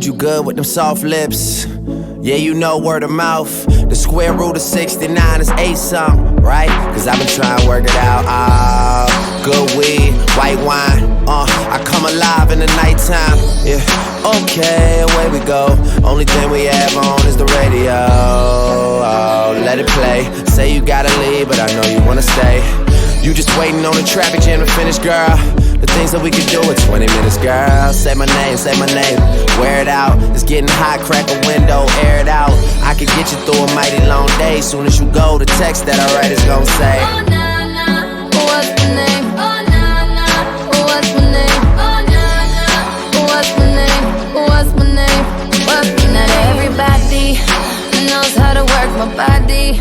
you good with them soft lips. Yeah, you know word of mouth. The square root of 69 is 8 something, right? Cause I've been trying to work it out. Good weed, white wine. I come alive in the nighttime. Yeah, okay, away we go. Only thing we have on is the radio. Oh, let it play. Say you gotta leave, but I know you wanna stay. You just waiting on the traffic jam to finish, girl. The things that we could do in 20 minutes, girl. Say my name, wear it out. It's getting hot, crack a window, air it out. I could get you through a mighty long day. Soon as you go, the text that I write is gon' say, oh nah nah, what's my name? Oh nah nah, what's my name? Oh nah nah, what's my name? What's my name? What's my name? Not everybody knows how to work my body,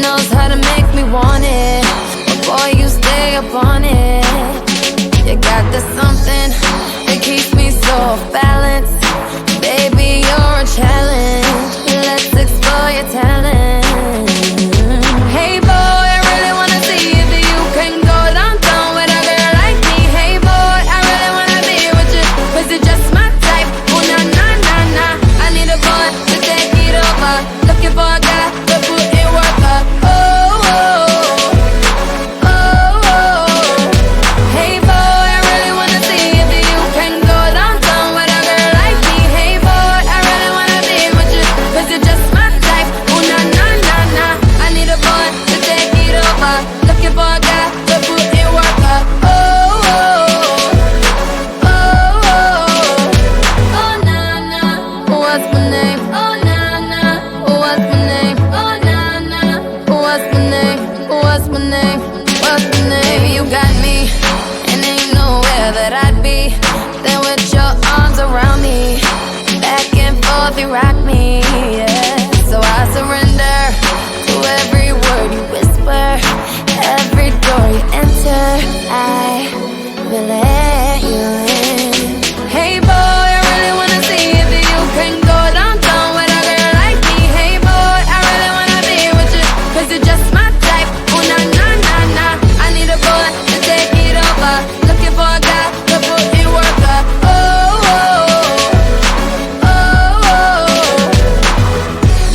knows how to make me want it. But boy, you stay up on it. You got this something that keeps me so off balance. Baby, you're a challenge. Let's explore your talent. Hey boy, I really wanna see if you can go downtown with a girl like me. Hey boy, I really wanna be with you, cause you're just my type. Oh nah nah nah nah, I need a boy to take it over. Looking for a guy to put in work up. Oh oh oh oh oh. Hey boy, I really wanna see if you can go downtown with a girl like me. Hey boy, I really wanna be with you, cause you're just my type. Oh nah nah nah nah, I need a boy to take it over. Looking for a guy to put in work up. Oh oh oh oh. Oh nah nah, what's my name? Oh nah nah, what's my name? Oh nah nah, what's my name? What's my name? What's my name? Baby, you got me, and ain't nowhere that I'd be than with your arms around me. Back and forth, you rock me, yeah. So I surrender to every word you whisper, every door you enter. I will let you in. Hey boy, I really wanna see if you can go downtown with a girl like me. Hey boy, I really wanna be with you, cause you're just my type. Oh nah nah nah nah, I need a boy to take it over. Looking for a guy to put in work up. Oh oh oh oh.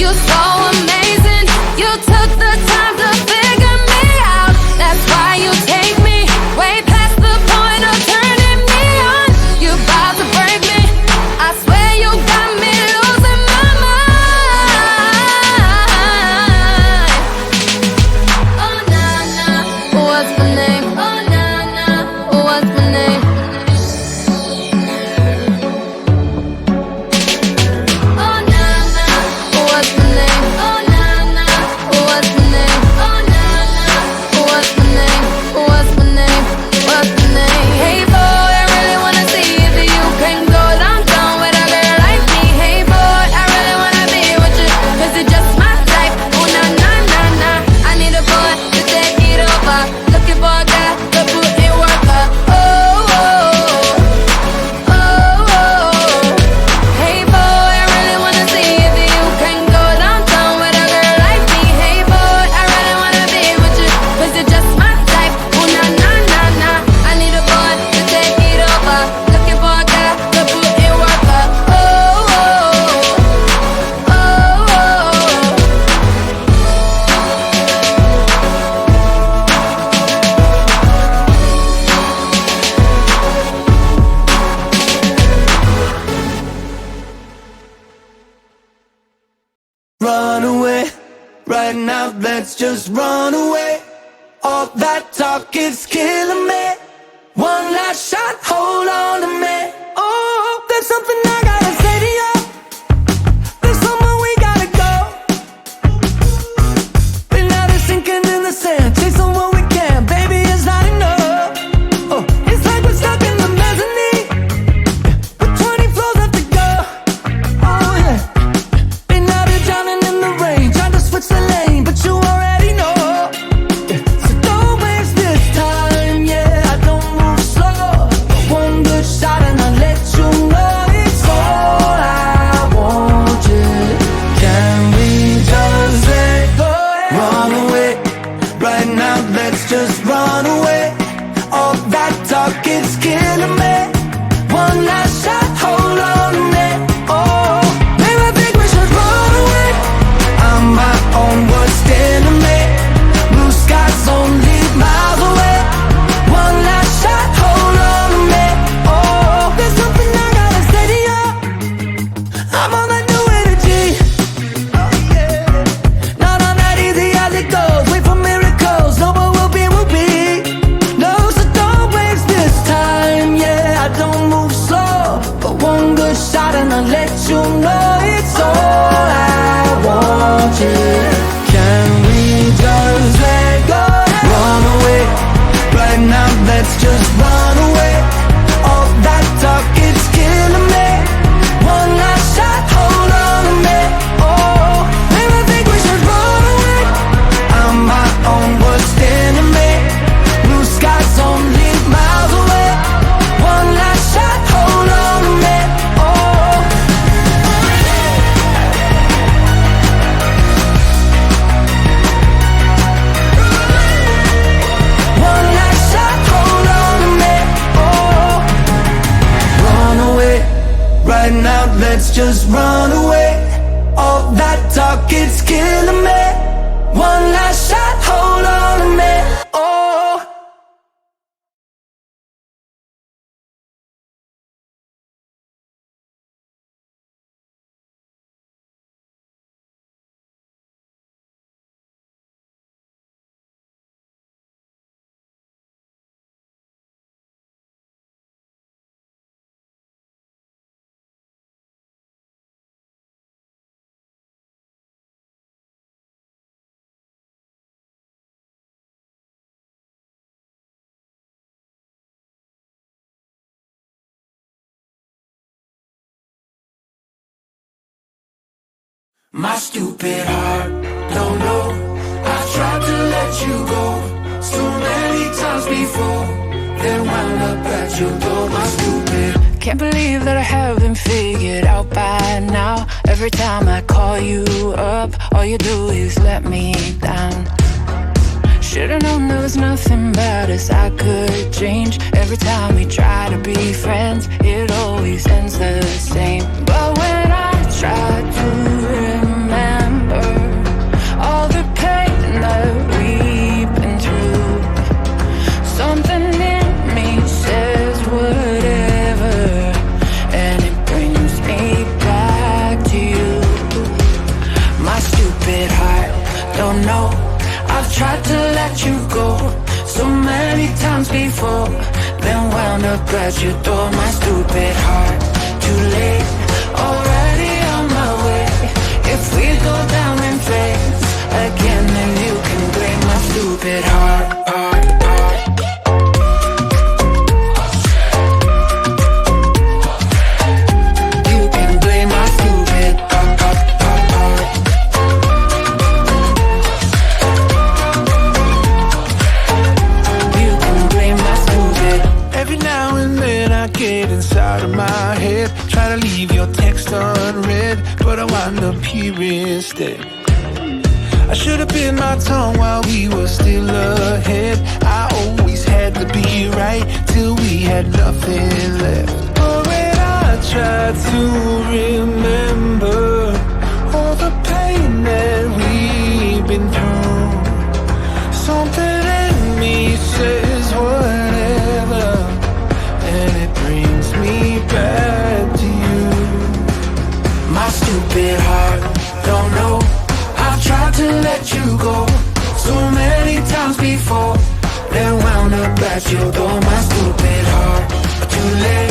You so amazing, you took the time to figure me out. That's why you take me way past the point of turning me on. You about to break me, I swear you got me losing my mind. Oh nah nah, what's my name? Oh nah nah, what's my name? Oh nah nah, what's my name? Oh nah nah, what's my name? Oh nah nah, what's my name? What's my name? What's my name? Hey boy, I really wanna see if you can go downtown with a girl like me. Hey boy, I really wanna be with you, cause you're just my type. Oh nah nah nah nah, I need a boy to take it over. Looking for a guy to put in work up. Oh oh oh oh. Hey boy, I really wanna see if you can go downtown with a girl like me. Hey boy, I really wanna be with you, cause you're just my type. Oh nah nah nah nah, I need a boy to take it over. Looking for a guy to put in work up. Oh oh oh oh. Run away, right now, let's just run away. All that talk is killing me. One last shot, hold on to me. Oh, there's something I gotta say to you. There's somewhere we gotta go. Been out here sinking in the sand, chasing what we can, baby, it's not enough. Oh, it's like we're stuck in the mezzanine, with 20 floors left to go. Oh yeah. Been out here drowning in the rain, trying to switch the lane, but you already know. Yeah. So don't waste this time, yeah. I don't move slow. One good shot and I'll let you know it's all I want you. Can we just let go? Run away, right now, let's just run away. All that talk, it's killing me. One last shot, hold on to me. Oh let's just run away. All that talk, it's killing me. One last shot, hold on to me. Oh, baby, I think we should run away. I'm my own worst enemy. Blue skies only miles away. One last shot, hold on to me. Oh, one last shot, hold on to me. Oh, run away. Right now, let's just run away. All that talk, it's killing me. One last shot, hold on to me. Oh, my stupid heart don't know. I've tried to let you go so many times before, then wound up at your door. My stupid. Can't believe that I haven't figured out by now. Every time I call you up, all you do is let me down. Should've known there was nothing about us I could change. Every time we try to be friends, it always ends the same. But when I try to remember all the pain that we've been through, something in me says whatever, and it brings me back to you. My stupid heart don't know. I've tried to let you go so many times before, then wound up at your door. My stupid heart, too late, already on my way. If we go down in flames again, then you can blame my stupid heart. You can blame my stupid heart. You can blame my stupid. Every now and then I get inside of my head, try to leave your text unread, but I wind up here instead. I should have bit my tongue while we were still ahead. I always had to be right till we had nothing left. But when I try to remember all the pain that we've been through, something in me says whatever, and it brings me back to you. My stupid heart don't know. I've tried to let you go so many times before, then wound up at your door. My stupid heart, too late,